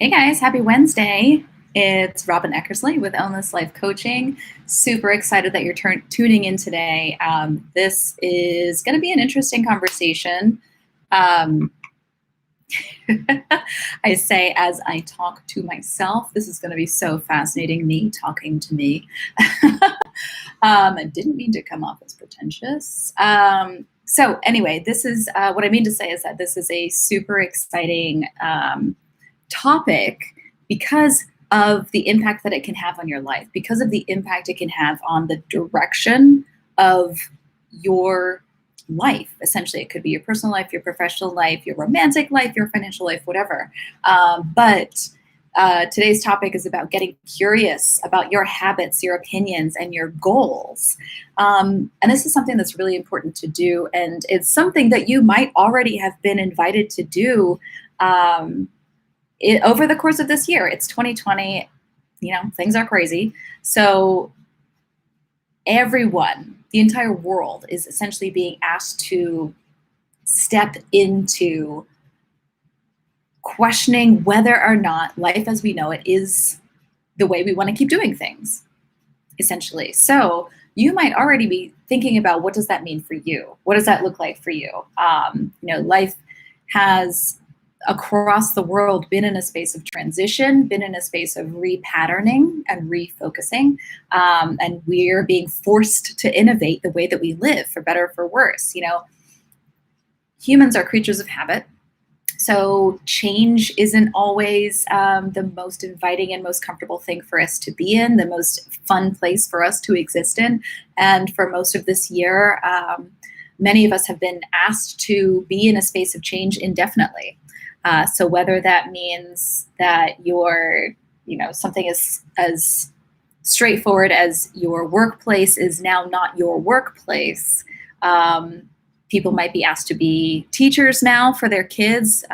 Hey guys, happy Wednesday. It's Robin Eckersley with Illness Life Coaching. Super excited that you're tuning in today. This is going to be an interesting conversation. Um, I say as I talk to myself, this is going to be so fascinating, me talking to me. I didn't mean to come off as pretentious. So anyway, this is what I mean to say is that this is a super exciting topic because of the impact that it can have on your life, because of the impact it can have on the direction of your life. Essentially, it could be your personal life, your professional life, your romantic life, your financial life, whatever. But today's topic is about getting curious about your habits, your opinions, and your goals. And this is something that's really important to do. And it's something that you might already have been invited to do over the course of this year. It's 2020, things are crazy. So everyone, the entire world is essentially being asked to step into questioning whether or not life as we know it is the way we want to keep doing things, essentially. So you might already be thinking about, what does that mean for you? What does that look like for you? Life has, across the world, been in a space of transition, been in a space of repatterning and refocusing. And we're being forced to innovate the way that we live, for better or for worse. Humans are creatures of habit. So change isn't always the most inviting and most comfortable thing for us to be in, the most fun place for us to exist in. And for most of this year, many of us have been asked to be in a space of change indefinitely. So whether that means that something as straightforward as your workplace is now not your workplace. People might be asked to be teachers now for their kids.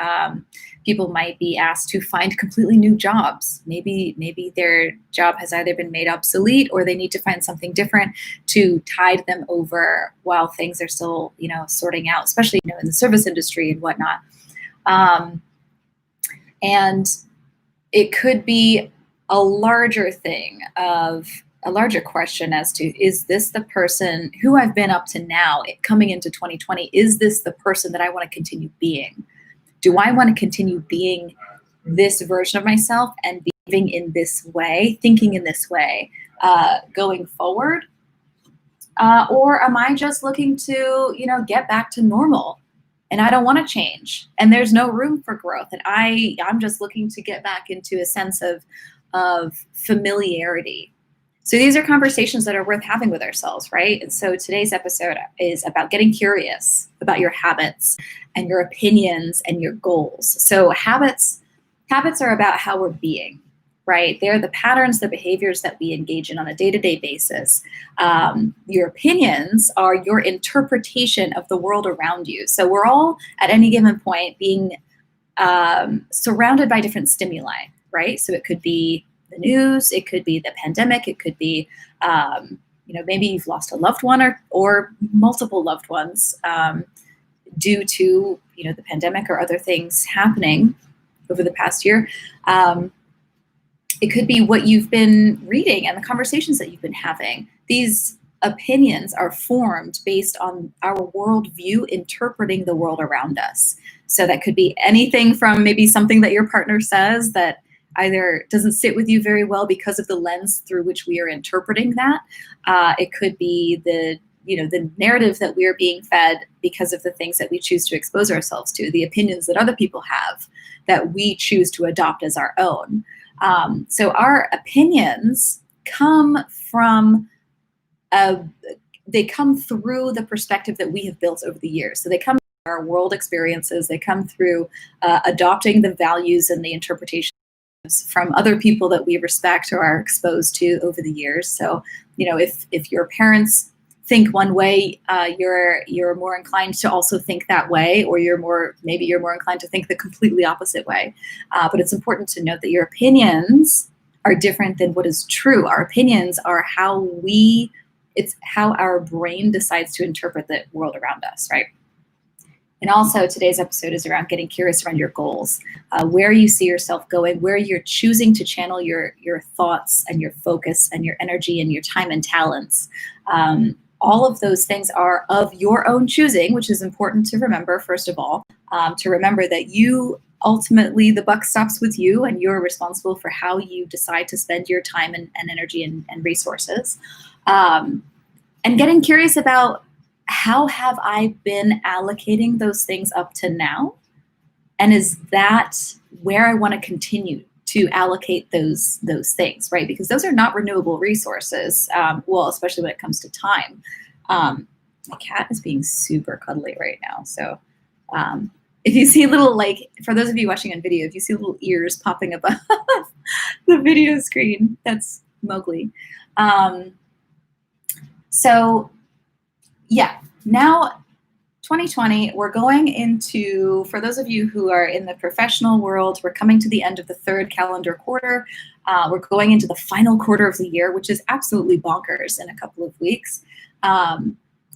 People might be asked to find completely new jobs. Maybe their job has either been made obsolete, or they need to find something different to tide them over while things are still, sorting out, especially, in the service industry and whatnot. And it could be a larger thing of a larger question as to, is this the person who I've been up to now coming into 2020? Is this the person that I want to continue being? Do I want to continue being this version of myself and behaving in this way, thinking in this way, going forward? Or am I just looking to, get back to normal? And I don't want to change, and there's no room for growth. And I'm just looking to get back into a sense of familiarity. So these are conversations that are worth having with ourselves, right? And so today's episode is about getting curious about your habits and your opinions and your goals. So habits are about how we're being, right? They're the patterns, the behaviors that we engage in on a day-to-day basis. Your opinions are your interpretation of the world around you. So we're all at any given point being surrounded by different stimuli, right? So it could be the news, it could be the pandemic, it could be, maybe you've lost a loved one or multiple loved ones due to, the pandemic or other things happening over the past year. It could be what you've been reading and the conversations that you've been having. These opinions are formed based on our worldview interpreting the world around us. So that could be anything from maybe something that your partner says that either doesn't sit with you very well because of the lens through which we are interpreting that. It could be the narrative that we're being fed because of the things that we choose to expose ourselves to, the opinions that other people have that we choose to adopt as our own. So our opinions come from, they come through the perspective that we have built over the years. So they come from our world experiences. They come through adopting the values and the interpretations from other people that we respect or are exposed to over the years. So, if your parents think one way, you're more inclined to also think that way, or you're more inclined to think the completely opposite way. But it's important to note that your opinions are different than what is true. Our opinions are it's how our brain decides to interpret the world around us, right? And also today's episode is around getting curious around your goals, where you see yourself going, where you're choosing to channel your thoughts and your focus and your energy and your time and talents. All of those things are of your own choosing, which is important to remember, first of all, to remember that you ultimately, the buck stops with you and you're responsible for how you decide to spend your time and energy and resources. And getting curious about, how have I been allocating those things up to now? And is that where I want to continue to allocate those things, right? Because those are not renewable resources, well, especially when it comes to time. My cat is being super cuddly right now. So if you see little, like, for those of you watching on video, if you see little ears popping above the video screen, that's Mowgli. So yeah, now 2020, we're going into, for those of you who are in the professional world, we're coming to the end of the third calendar quarter. We're going into the final quarter of the year, which is absolutely bonkers in a couple of weeks.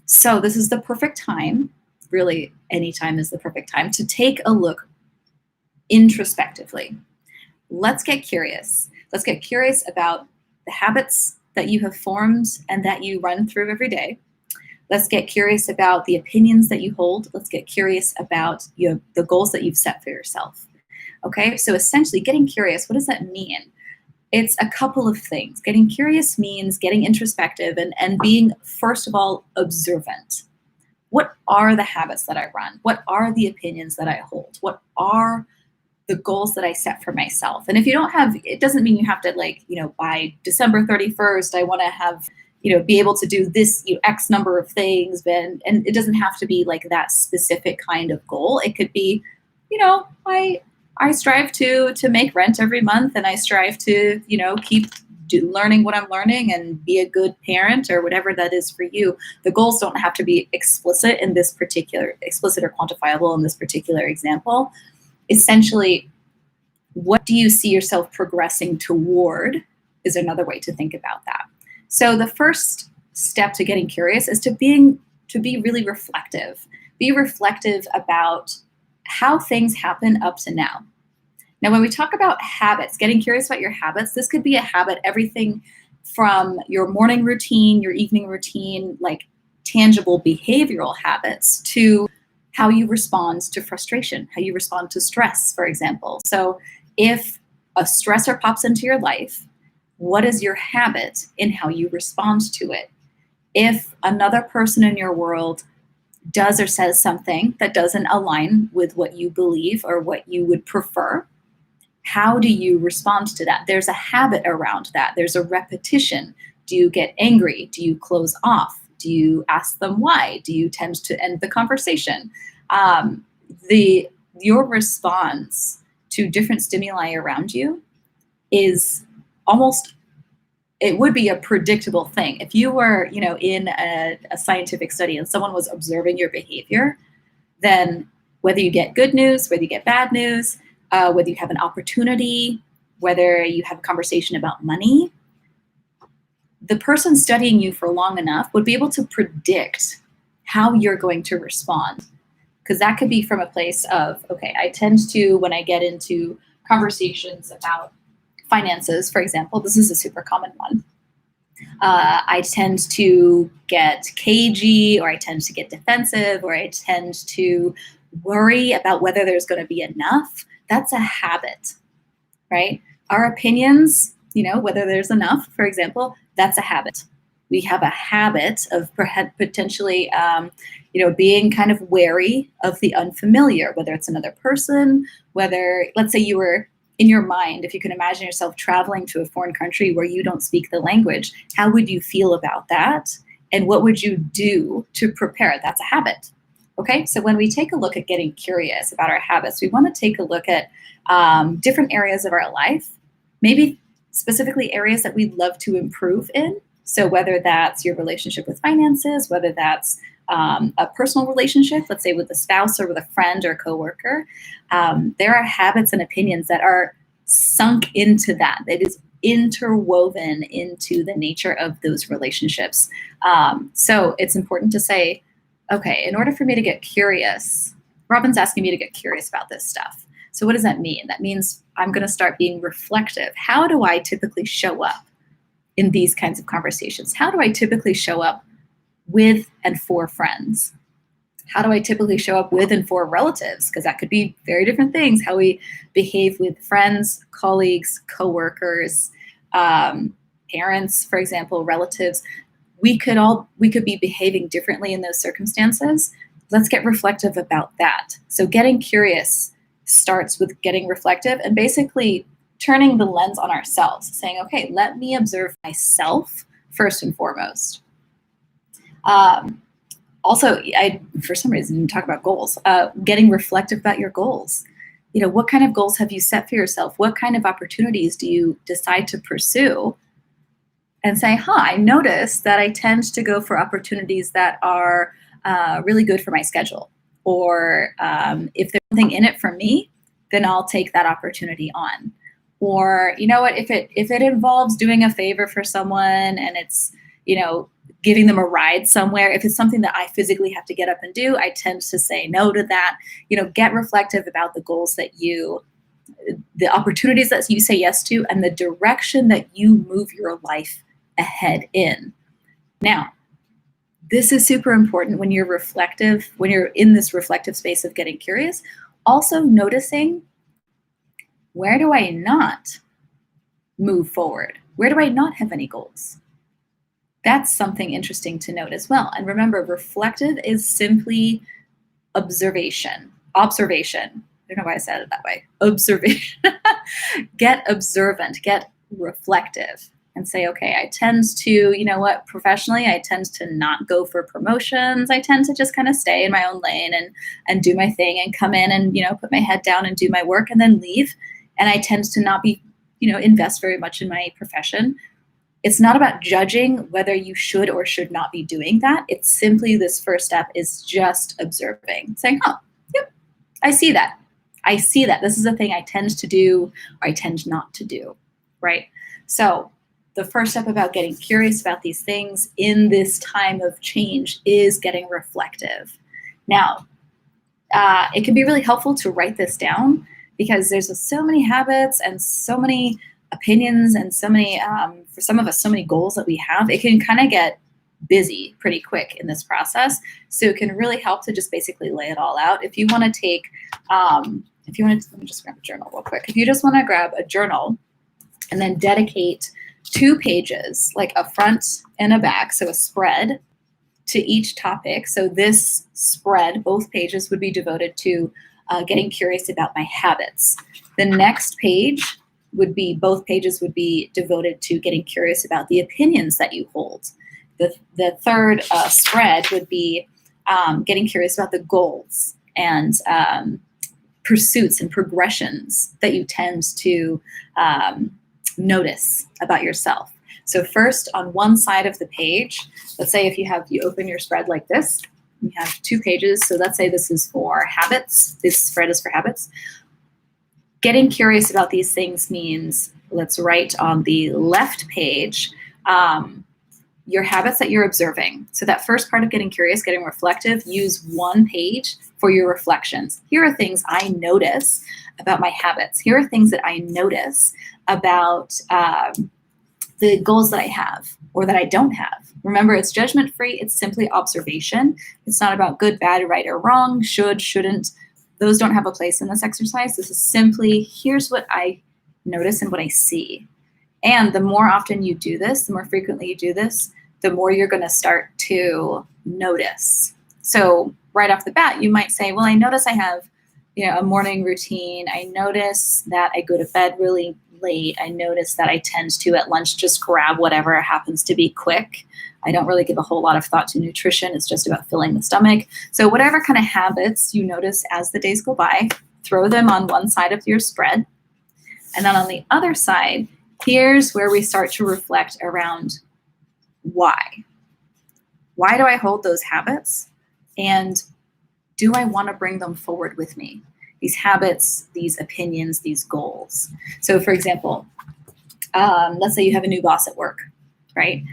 So this is the perfect time, really any time is the perfect time, to take a look introspectively. Let's get curious. Let's get curious about the habits that you have formed and that you run through every day. Let's get curious about the opinions that you hold. Let's get curious about the goals that you've set for yourself. Okay, so essentially getting curious, what does that mean? It's a couple of things. Getting curious means getting introspective and being, first of all, observant. What are the habits that I run? What are the opinions that I hold? What are the goals that I set for myself? And if you don't have, it doesn't mean you have to, like, by December 31st, I want to have, be able to do this, X number of things. And it doesn't have to be like that specific kind of goal. It could be, I strive to make rent every month, and I strive to, keep learning what I'm learning and be a good parent, or whatever that is for you. The goals don't have to be explicit or quantifiable in this particular example. Essentially, what do you see yourself progressing toward is another way to think about that. So the first step to getting curious is to be really reflective. Be reflective about how things happen up to now. Now, when we talk about habits, getting curious about your habits, this could be a habit, everything from your morning routine, your evening routine, like tangible behavioral habits, to how you respond to frustration, how you respond to stress, for example. So if a stressor pops into your life, what is your habit in how you respond to it? If another person in your world does or says something that doesn't align with what you believe or what you would prefer, how do you respond to that? There's a habit around that. There's a repetition. Do you get angry? Do you close off? Do you ask them why? Do you tend to end the conversation? Your response to different stimuli around you is almost, it would be a predictable thing. If you were, in a scientific study and someone was observing your behavior, then whether you get good news, whether you get bad news, whether you have an opportunity, whether you have a conversation about money, the person studying you for long enough would be able to predict how you're going to respond. Because that could be from a place of, okay, I tend to, when I get into conversations about finances, for example, this is a super common one. I tend to get cagey, or I tend to get defensive, or I tend to worry about whether there's going to be enough. That's a habit, right? Our opinions, whether there's enough, for example, that's a habit. We have a habit of potentially, being kind of wary of the unfamiliar, whether it's another person, whether, let's say you were in your mind, if you can imagine yourself traveling to a foreign country where you don't speak the language, how would you feel about that? And what would you do to prepare? That's a habit. Okay, so when we take a look at getting curious about our habits, we want to take a look at different areas of our life, maybe specifically areas that we'd love to improve in. So whether that's your relationship with finances, whether that's a personal relationship, let's say with a spouse or with a friend or coworker, there are habits and opinions that are sunk into that. It is interwoven into the nature of those relationships. So it's important to say, okay, in order for me to get curious, Robin's asking me to get curious about this stuff. So what does that mean? That means I'm going to start being reflective. How do I typically show up in these kinds of conversations? How do I typically show up with and for friends? How do I typically show up with and for relatives? Because that could be very different things. How we behave with friends, colleagues, coworkers, parents, for example, relatives. We could be behaving differently in those circumstances. Let's get reflective about that. So getting curious starts with getting reflective and basically turning the lens on ourselves, saying, okay, let me observe myself first and foremost. Also, I, for some reason, didn't talk about goals. Getting reflective about your goals. What kind of goals have you set for yourself? What kind of opportunities do you decide to pursue? And say, I notice that I tend to go for opportunities that are really good for my schedule. Or if there's something in it for me, then I'll take that opportunity on. Or, you know what, if it involves doing a favor for someone and it's, giving them a ride somewhere, if it's something that I physically have to get up and do, I tend to say no to that. Get reflective about the goals that the opportunities that you say yes to, and the direction that you move your life ahead in. Now, this is super important when you're reflective, when you're in this reflective space of getting curious. Also noticing, where do I not move forward? Where do I not have any goals? That's something interesting to note as well. And remember, reflective is simply observation. I don't know why I said it that way. Observation. Get observant, get reflective, and say, okay, I tend to, professionally, I tend to not go for promotions. I tend to just kind of stay in my own lane and do my thing and come in and, put my head down and do my work and then leave. And I tend to not be, invest very much in my profession. It's not about judging whether you should or should not be doing that. It's simply, this first step is just observing, saying, yep, I see that. This is a thing I tend to do or I tend not to do, right? So the first step about getting curious about these things in this time of change is getting reflective. Now, it can be really helpful to write this down because there's so many habits and so many opinions and so many, for some of us, so many goals that we have. It can kind of get busy pretty quick in this process. So it can really help to just basically lay it all out. If you want to take, let me just grab a journal real quick. If you just want to grab a journal and then dedicate 2 pages, like a front and a back, so a spread to each topic. So this spread, both pages would be devoted to getting curious about my habits. The next page both pages would be devoted to getting curious about the opinions that you hold. The third spread would be getting curious about the goals and pursuits and progressions that you tend to notice about yourself. So first, on one side of the page, let's say if you open your spread like this, you have 2 pages. So let's say this is for habits. This spread is for habits. Getting curious about these things means, let's write on the left page, your habits that you're observing. So that first part of getting curious, getting reflective, use 1 page for your reflections. Here are things I notice about my habits. Here are things that I notice about the goals that I have or that I don't have. Remember, it's judgment-free. It's simply observation. It's not about good, bad, right, or wrong, should, shouldn't. Those don't have a place in this exercise. This is simply, here's what I notice and what I see. And the more often you do this, the more frequently you do this, the more you're going to start to notice. So right off the bat, you might say, well, I notice I have, a morning routine. I notice that I go to bed really late. I notice that I tend to at lunch just grab whatever happens to be quick. I don't really give a whole lot of thought to nutrition. It's just about filling the stomach. So whatever kind of habits you notice as the days go by, throw them on one side of your spread. And then on the other side, here's where we start to reflect around why. Why do I hold those habits? And do I want to bring them forward with me? These habits, these opinions, these goals. So for example, let's say you have a new boss at work, right?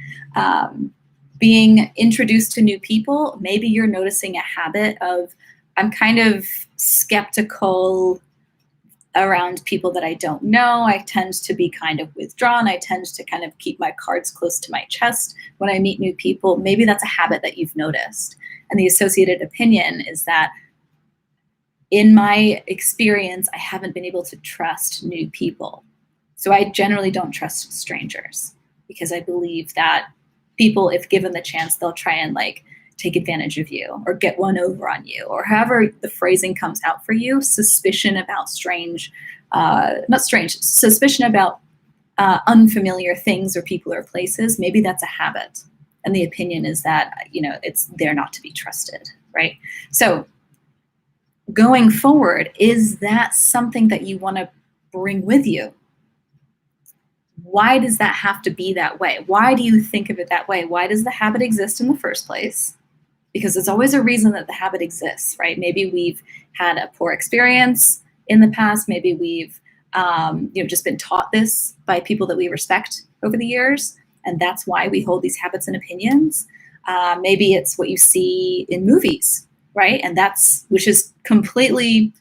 Being introduced to new people, maybe you're noticing a habit of, I'm kind of skeptical around people that I don't know. I tend to be kind of withdrawn. I tend to kind of keep my cards close to my chest when I meet new people. Maybe that's a habit that you've noticed. And the associated opinion is that in my experience, I haven't been able to trust new people. So I generally don't trust strangers because I believe that people, if given the chance, they'll try and like take advantage of you or get one over on you, or however the phrasing comes out for you. Suspicion about suspicion about unfamiliar things or people or places. Maybe that's a habit. And the opinion is that, they're not to be trusted, right? So going forward, is that something that you want to bring with you? Why does that have to be that way? Why do you think of it that way? Why does the habit exist in the first place? Because there's always a reason that the habit exists, right? Maybe we've had a poor experience in the past. Maybe we've just been taught this by people that we respect over the years, and that's why we hold these habits and opinions. Maybe it's what you see in movies, right? And which is completely,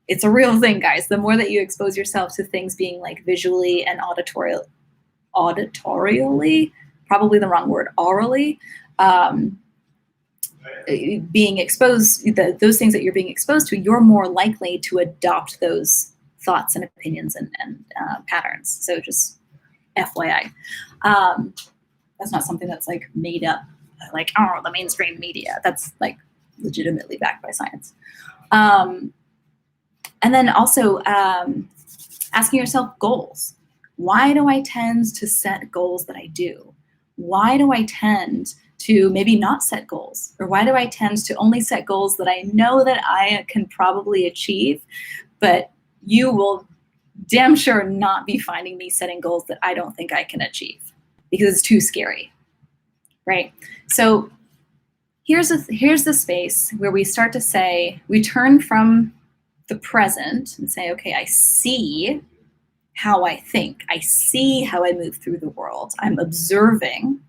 it's a real thing, guys. The more that you expose yourself to things being like visually and auditorially, probably the wrong word, orally, being exposed, those things that you're being exposed to, you're more likely to adopt those thoughts and opinions and patterns. So just FYI, that's not something that's like made up, like, oh, the mainstream media. That's like legitimately backed by science. And then also asking yourself goals. Why do I tend to set goals that I do? Why do I tend to maybe not set goals? Or why do I tend to only set goals that I know that I can probably achieve, but you will damn sure not be finding me setting goals that I don't think I can achieve because it's too scary, right? So here's the space where we start to say, we turn from the present and say, okay, I see how I think. I see how I move through the world. I'm observing.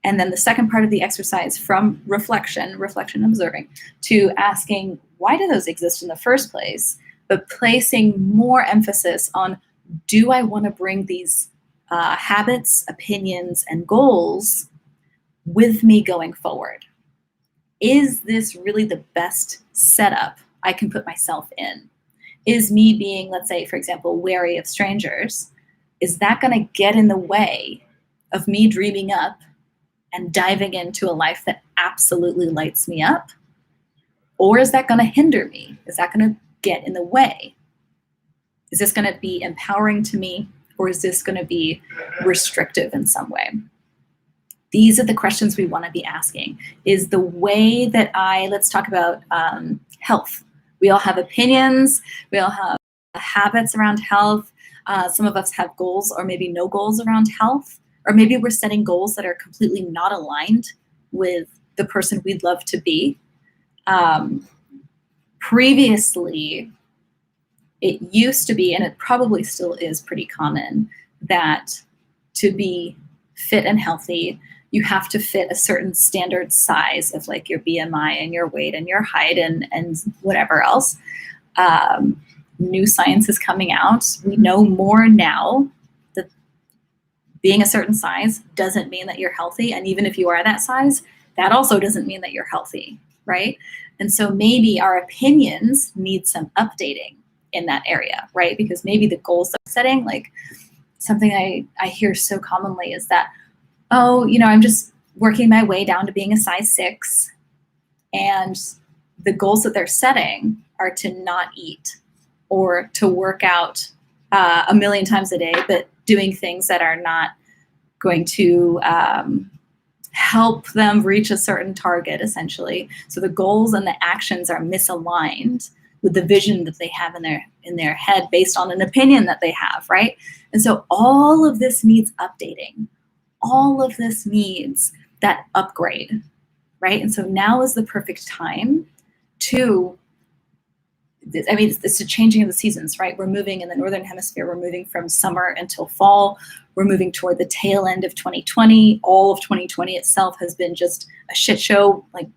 And then the second part of the exercise, from reflection, observing, to asking, why do those exist in the first place? But placing more emphasis on, do I want to bring these habits, opinions, and goals with me going forward? Is this really the best setup I can put myself in? Is me being, let's say, for example, wary of strangers, is that going to get in the way of me dreaming up and diving into a life that absolutely lights me up? Or is that going to hinder me? Is that going to get in the way? Is this going to be empowering to me, or is this going to be restrictive in some way? These are the questions we want to be asking. Is the way that let's talk about health. We all have opinions. We all have habits around health. Some of us have goals or maybe no goals around health. Or maybe we're setting goals that are completely not aligned with the person we'd love to be. Previously, it used to be, and it probably still is pretty common, that to be fit and healthy, you have to fit a certain standard size of like your BMI and your weight and your height and whatever else. New science is coming out. We know more now that being a certain size doesn't mean that you're healthy. And even if you are that size, that also doesn't mean that you're healthy, right? And so maybe our opinions need some updating in that area, right? Because maybe the goals that we're setting, like something I hear so commonly is that, oh, I'm just working my way down to being a size 6. And the goals that they're setting are to not eat or to work out a million times a day, but doing things that are not going to help them reach a certain target, essentially. So the goals and the actions are misaligned with the vision that they have in their head based on an opinion that they have, right? And so all of this needs updating. All of this needs that upgrade, right? And so now is the perfect time to, it's a changing of the seasons, right? We're moving in the Northern Hemisphere, we're moving from summer until fall. We're moving toward the tail end of 2020. All of 2020 itself has been just a shit show, like,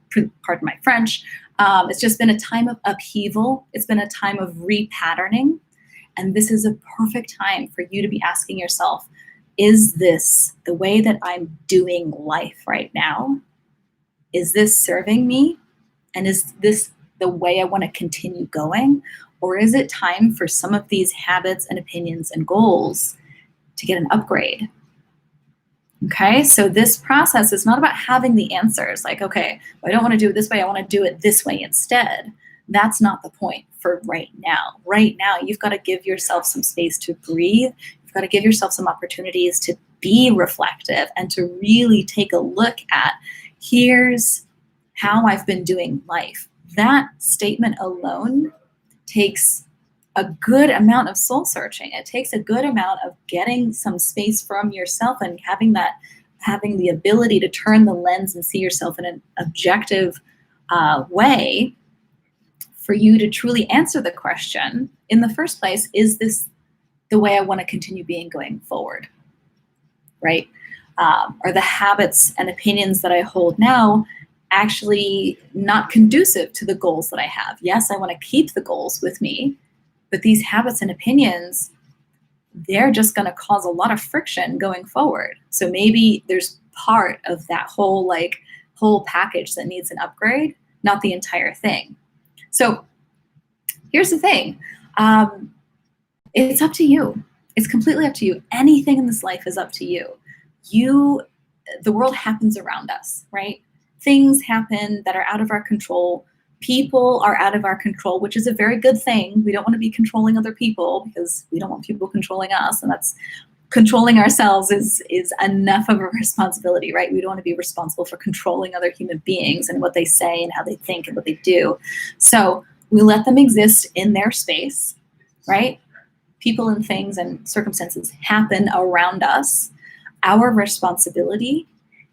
pardon my French. It's just been a time of upheaval. It's been a time of repatterning. And this is a perfect time for you to be asking yourself, is this the way that I'm doing life right now? Is this serving me? And is this the way I want to continue going? Or is it time for some of these habits and opinions and goals to get an upgrade? Okay, so this process is not about having the answers like, okay, I don't want to do it this way, I want to do it this way instead. That's not the point for right now. Right now, you've got to give yourself some space to breathe. You've got to give yourself some opportunities to be reflective and to really take a look at, here's how I've been doing life. That statement alone takes a good amount of soul searching. It takes a good amount of getting some space from yourself and having the ability to turn the lens and see yourself in an objective way for you to truly answer the question in the first place, is this the way I want to continue being going forward, right? Are the habits and opinions that I hold now actually not conducive to the goals that I have? Yes, I want to keep the goals with me, but these habits and opinions, they're just going to cause a lot of friction going forward. So maybe there's part of that whole package that needs an upgrade, not the entire thing. So here's the thing. It's up to you. It's completely up to you. Anything in this life is up to you. The world happens around us, right? Things happen that are out of our control. People are out of our control, which is a very good thing. We don't want to be controlling other people because we don't want people controlling us. And that's controlling ourselves is enough of a responsibility, right? We don't want to be responsible for controlling other human beings and what they say and how they think and what they do. So we let them exist in their space, right? People and things and circumstances happen around us. Our responsibility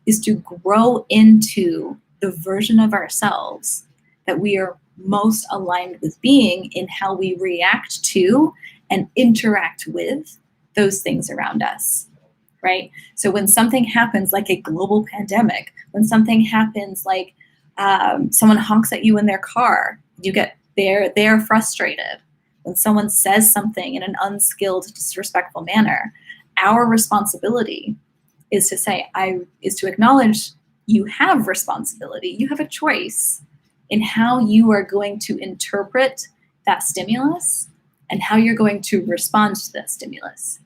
is to grow into the version of ourselves that we are most aligned with being in how we react to and interact with those things around us, right? So when something happens like a global pandemic, when something happens like someone honks at you in their car, they're frustrated. When someone says something in an unskilled, disrespectful manner, our responsibility is to acknowledge you have responsibility. You have a choice in how you are going to interpret that stimulus and how you're going to respond to that stimulus.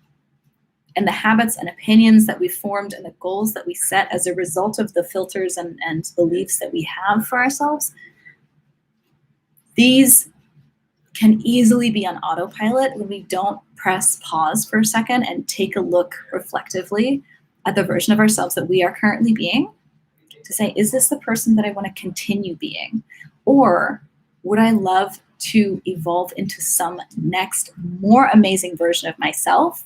And the habits and opinions that we formed and the goals that we set as a result of the filters and beliefs that we have for ourselves, these can easily be on autopilot when we don't press pause for a second and take a look reflectively at the version of ourselves that we are currently being, to say, is this the person that I want to continue being? Or would I love to evolve into some next, more amazing version of myself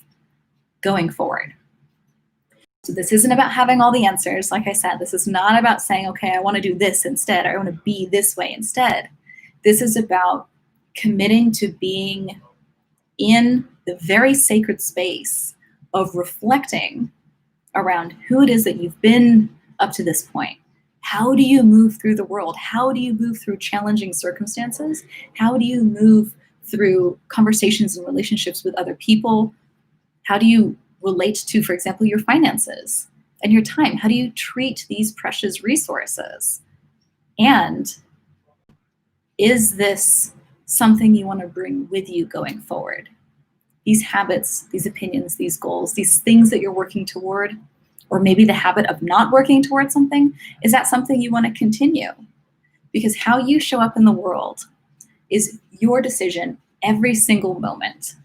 going forward? So this isn't about having all the answers. Like I said, this is not about saying, okay, I want to do this instead, or I want to be this way instead. This is about committing to being in the very sacred space of reflecting around who it is that you've been up to this point. How do you move through the world? How do you move through challenging circumstances? How do you move through conversations and relationships with other people? How do you relate to, for example, your finances and your time? How do you treat these precious resources? And is this something you want to bring with you going forward? These habits, these opinions, these goals, these things that you're working toward, or maybe the habit of not working towards something, is that something you want to continue? Because how you show up in the world is your decision every single moment.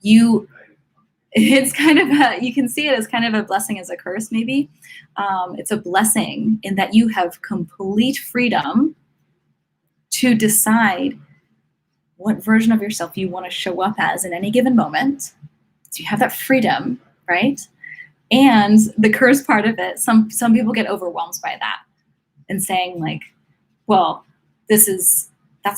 It's kind of you can see it as kind of a blessing as a curse, maybe. It's a blessing in that you have complete freedom to decide what version of yourself you want to show up as in any given moment. So you have that freedom, right? And the curse part of it, some people get overwhelmed by that and saying like, well, that's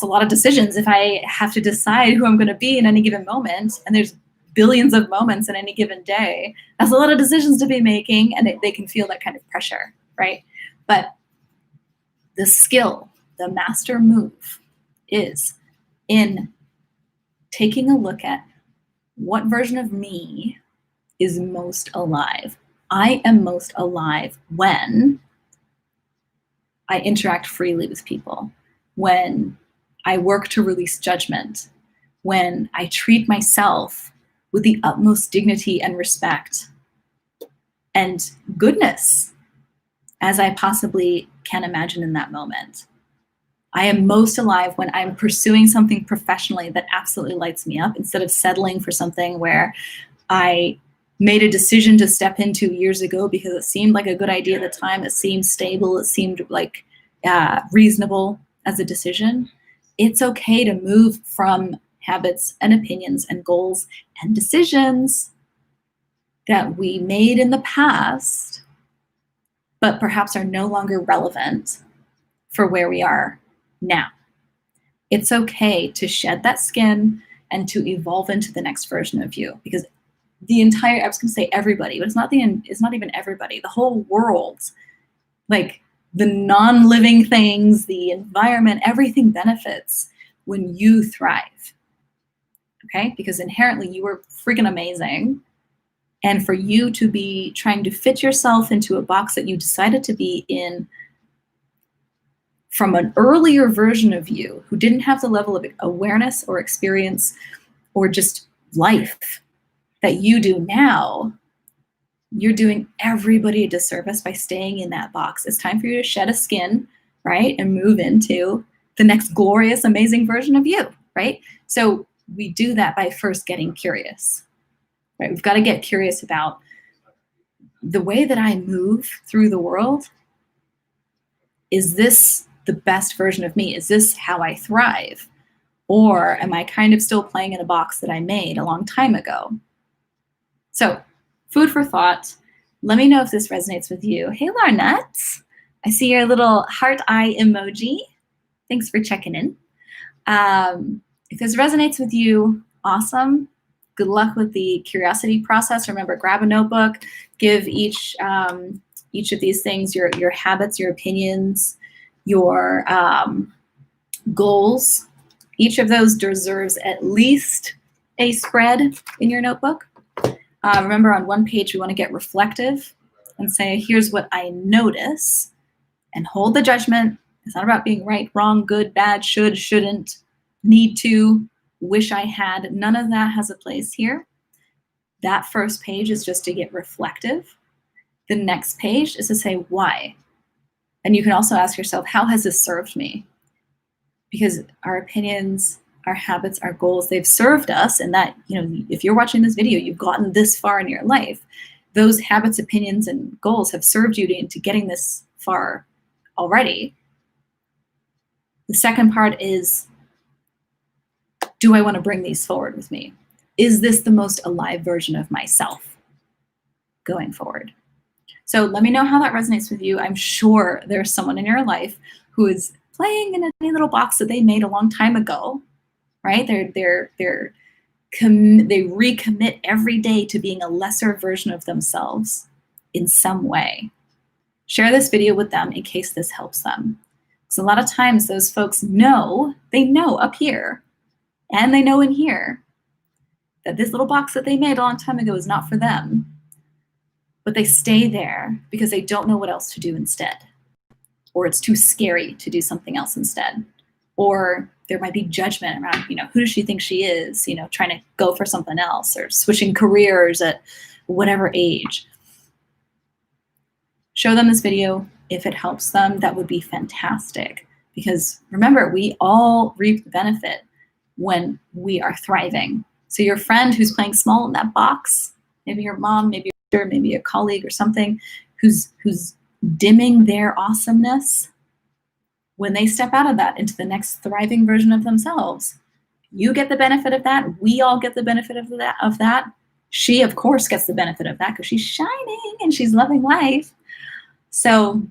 a lot of decisions if I have to decide who I'm going to be in any given moment, and there's billions of moments in any given day. That's a lot of decisions to be making, and they can feel that kind of pressure, right? But the skill the master move is in taking a look at what version of me is most alive. I am most alive when I interact freely with people, when I work to release judgment, when I treat myself with the utmost dignity and respect and goodness as I possibly can imagine in that moment. I am most alive when I'm pursuing something professionally that absolutely lights me up, instead of settling for something where I made a decision to step into years ago because it seemed like a good idea at the time. It seemed stable. It seemed like reasonable as a decision. It's okay to move from habits and opinions and goals and decisions that we made in the past, but perhaps are no longer relevant for where we are now. It's okay to shed that skin and to evolve into the next version of you, because the entire, I was going to say everybody, but it's not even everybody. The whole world, like the non-living things, the environment, everything benefits when you thrive. Okay? Because inherently you are freaking amazing. And for you to be trying to fit yourself into a box that you decided to be in from an earlier version of you who didn't have the level of awareness or experience or just life that you do now, you're doing everybody a disservice by staying in that box. It's time for you to shed a skin, right? And move into the next glorious, amazing version of you, right? So we do that by first getting curious, right? We've got to get curious about the way that I move through the world. Is this the best version of me? Is this how I thrive? Or am I kind of still playing in a box that I made a long time ago? So, food for thought. Let me know if this resonates with you. Hey, Larnette. I see your little heart eye emoji. Thanks for checking in. If this resonates with you, awesome. Good luck with the curiosity process. Remember, grab a notebook, give each of these things your habits, your opinions, your goals. Each of those deserves at least a spread in your notebook. Remember, on one page, we want to get reflective and say, here's what I notice, and hold the judgment. It's not about being right, wrong, good, bad, should, shouldn't, need to, wish I had. None of that has a place here. That first page is just to get reflective. The next page is to say why. And you can also ask yourself, how has this served me? Because our opinions, our habits, our goals, they've served us, and that, if you're watching this video, you've gotten this far in your life. Those habits, opinions, and goals have served you into getting this far already. The second part is, do I want to bring these forward with me? Is this the most alive version of myself going forward? So let me know how that resonates with you. I'm sure there's someone in your life who is playing in a tiny little box that they made a long time ago, right? They recommit every day to being a lesser version of themselves in some way. Share this video with them in case this helps them. Because a lot of times those folks know up here, and they know in here, that this little box that they made a long time ago is not for them. But they stay there because they don't know what else to do instead. Or it's too scary to do something else instead. Or there might be judgment around, who does she think she is, trying to go for something else, or switching careers at whatever age. Show them this video. If it helps them, that would be fantastic. Because remember, we all reap the benefit when we are thriving. So your friend who's playing small in that box, maybe your mom, maybe your sister, maybe a colleague or something, who's dimming their awesomeness, when they step out of that into the next thriving version of themselves, you get the benefit of that. We all get the benefit of that. She, of course, gets the benefit of that because she's shining and she's loving life. So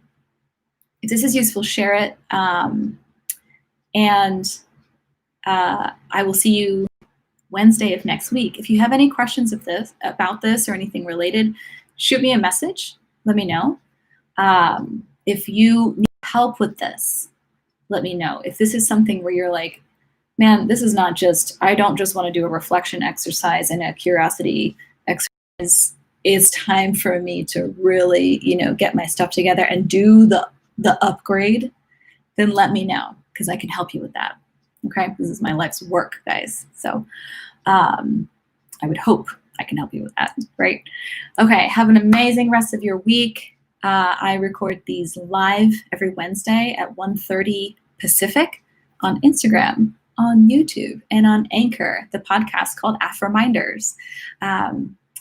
if this is useful, share it. I will see you Wednesday of next week. If you have any questions about this or anything related, shoot me a message. Let me know. If you need help with this, let me know. If this is something where you're like, man, this is not just, I don't just want to do a reflection exercise and a curiosity exercise. It's time for me to really, get my stuff together and do the upgrade, then let me know, because I can help you with that. Okay, this is my life's work, guys. So I would hope I can help you with that, right? Okay, have an amazing rest of your week. I record these live every Wednesday at 1:30 Pacific on Instagram, on YouTube, and on Anchor, the podcast called AFReminders.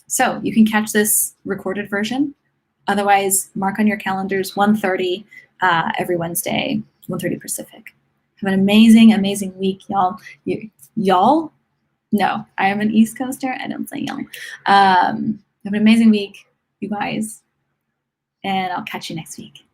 So you can catch this recorded version. Otherwise, mark on your calendars 1:30 every Wednesday, 1:30 Pacific. Have an amazing, amazing week, y'all. Y'all? No, I am an East Coaster. I don't say y'all. Have an amazing week, you guys. And I'll catch you next week.